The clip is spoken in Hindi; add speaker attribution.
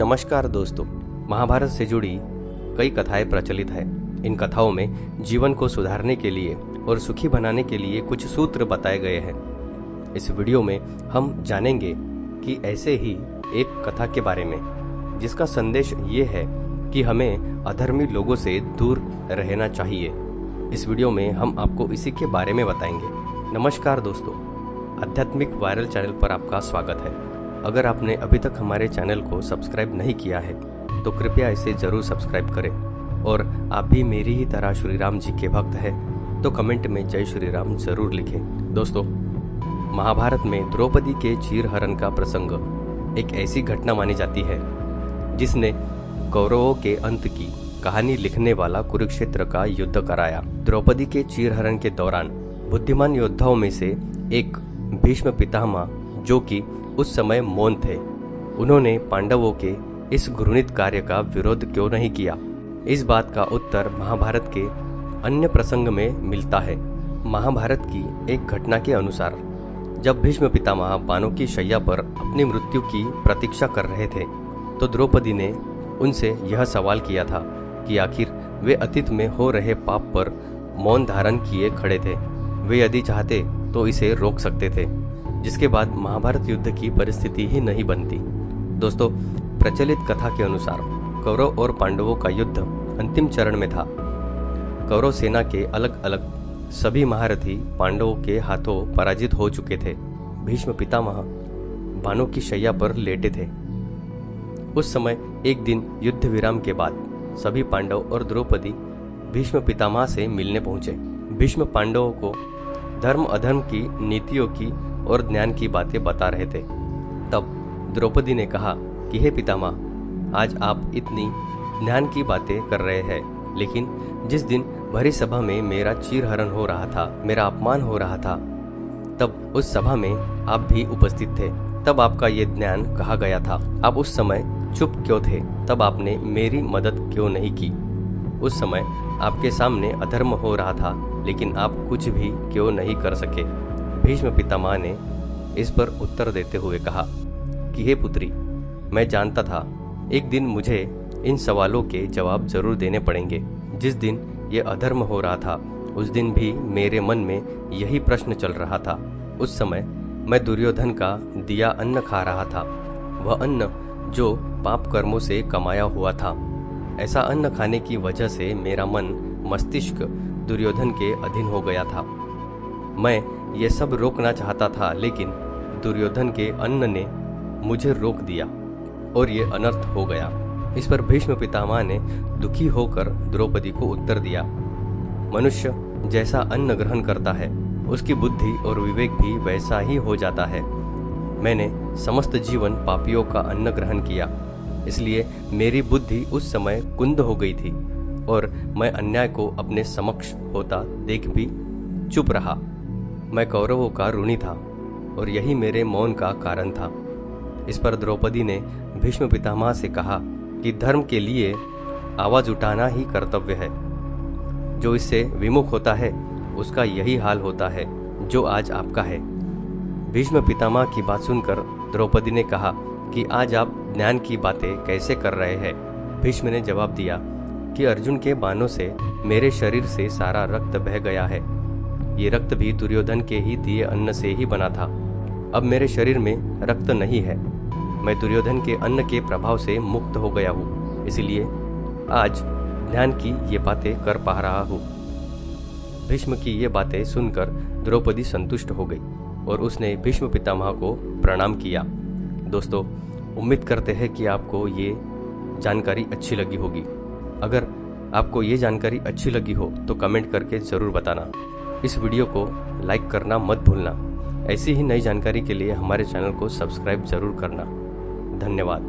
Speaker 1: नमस्कार दोस्तों, महाभारत से जुड़ी कई कथाएं प्रचलित हैं। इन कथाओं में जीवन को सुधारने के लिए और सुखी बनाने के लिए कुछ सूत्र बताए गए हैं। इस वीडियो में हम जानेंगे कि ऐसे ही एक कथा के बारे में जिसका संदेश ये है कि हमें अधर्मी लोगों से दूर रहना चाहिए। इस वीडियो में हम आपको इसी के बारे में बताएंगे। नमस्कार दोस्तों, आध्यात्मिक वायरल चैनल पर आपका स्वागत है। अगर आपने अभी तक हमारे चैनल को सब्सक्राइब नहीं किया है तो कृपया इसे जरूर सब्सक्राइब करें, और आप भी मेरी ही तरह श्री राम जी के भक्त हैं तो कमेंट में जय श्री राम जरूर लिखें। दोस्तों, महाभारत में द्रौपदी के चीरहरण का प्रसंग एक ऐसी घटना मानी जाती है जिसने कौरवों के अंत की कहानी लिखने वाला कुरुक्षेत्र का युद्ध कराया। द्रौपदी के चीरहरण के दौरान बुद्धिमान योद्धाओं में से एक भीष्म पितामह, जो कि उस समय मौन थे, उन्होंने पांडवों के इस घृणित कार्य का विरोध क्यों नहीं किया। इस बात का उत्तर महाभारत के अन्य प्रसंग में मिलता है। महाभारत की एक घटना के अनुसार जब भीष्म पितामह बाणों की शैया पर अपनी मृत्यु की प्रतीक्षा कर रहे थे तो द्रौपदी ने उनसे यह सवाल किया था कि आखिर वे अतीत में हो रहे पाप पर मौन धारण किए खड़े थे। वे यदि चाहते तो इसे रोक सकते थे, जिसके बाद महाभारत युद्ध की परिस्थिति ही नहीं बनती। दोस्तों, प्रचलित कथा के अनुसार कौरव और पांडवों का युद्ध अंतिम चरण में था। कौरव सेना के अलग अलग सभी महारथी पांडवों के हाथों पराजित हो चुके थे। भीष्म पितामह बाणों की शैया पर लेटे थे। उस समय एक दिन युद्ध विराम के बाद सभी पांडव और द्रौपदी भीष्म पितामह से मिलने पहुंचे। भीष्म पांडवों को धर्म अधर्म की नीतियों की और ज्ञान की बातें बता रहे थे। तब द्रौपदी ने कहा कि हे पितामह, आज आप इतनी ज्ञान की बातें कर रहे हैं, लेकिन जिस दिन भरी सभा में मेरा चीरहरण हो रहा था, मेरा अपमान हो रहा था, तब उस सभा में आप भी उपस्थित थे। तब आपका ये ज्ञान कहा गया था। आप उस समय चुप क्यों थे? तब आपने मेरी मदद क्यों नहीं की? उस समय आपके सामने अधर्म हो रहा था, लेकिन आप कुछ भी क्यों नहीं कर सके? भीष्म पितामह ने इस पर उत्तर देते हुए कहा कि हे पुत्री, मैं जानता था एक दिन मुझे इन सवालों के जवाब जरूर देने पड़ेंगे। जिस दिन ये अधर्म हो रहा था उस दिन भी मेरे मन में यही प्रश्न चल रहा था। उस समय मैं दुर्योधन का दिया अन्न खा रहा था, वह अन्न जो पाप कर्मों से कमाया हुआ था। ऐसा अन्न खाने की वजह से मेरा मन मस्तिष्क दुर्योधन के अधीन हो गया था। मैं ये सब रोकना चाहता था, लेकिन दुर्योधन के अन्न ने मुझे रोक दिया और ये अनर्थ हो गया। इस पर भीष्म पितामह ने दुखी होकर द्रौपदी को उत्तर दिया, मनुष्य जैसा अन्न ग्रहण करता है उसकी बुद्धि और विवेक भी वैसा ही हो जाता है। मैंने समस्त जीवन पापियों का अन्न ग्रहण किया, इसलिए मेरी बुद्धि उस समय कुंद हो गई थी और मैं अन्याय को अपने समक्ष होता देख भी चुप रहा। मैं कौरवों का ऋणी था और यही मेरे मौन का कारण था। इस पर द्रौपदी ने भीष्म पितामह से कहा कि धर्म के लिए आवाज उठाना ही कर्तव्य है। जो इससे विमुख होता है उसका यही हाल होता है जो आज आपका है। भीष्म पितामह की बात सुनकर द्रौपदी ने कहा कि आज आप ज्ञान की बातें कैसे कर रहे हैं? भीष्म ने जवाब दिया कि अर्जुन के बाणों से मेरे शरीर से सारा रक्त बह गया है। ये रक्त भी दुर्योधन के ही दिए अन्न से ही बना था। अब मेरे शरीर में रक्त नहीं है। मैं दुर्योधन के अन्न के प्रभाव से मुक्त हो गया हूँ, इसलिए आज ज्ञान की ये बातें कर पा रहा हूँ। भीष्म की ये बातें सुनकर द्रौपदी संतुष्ट हो गई और उसने भीष्म पितामह को प्रणाम किया। दोस्तों, उम्मीद करते हैं कि आपको ये जानकारी अच्छी लगी होगी। अगर आपको ये जानकारी अच्छी लगी हो तो कमेंट करके ज़रूर बताना। इस वीडियो को लाइक करना मत भूलना। ऐसी ही नई जानकारी के लिए हमारे चैनल को सब्सक्राइब जरूर करना। धन्यवाद।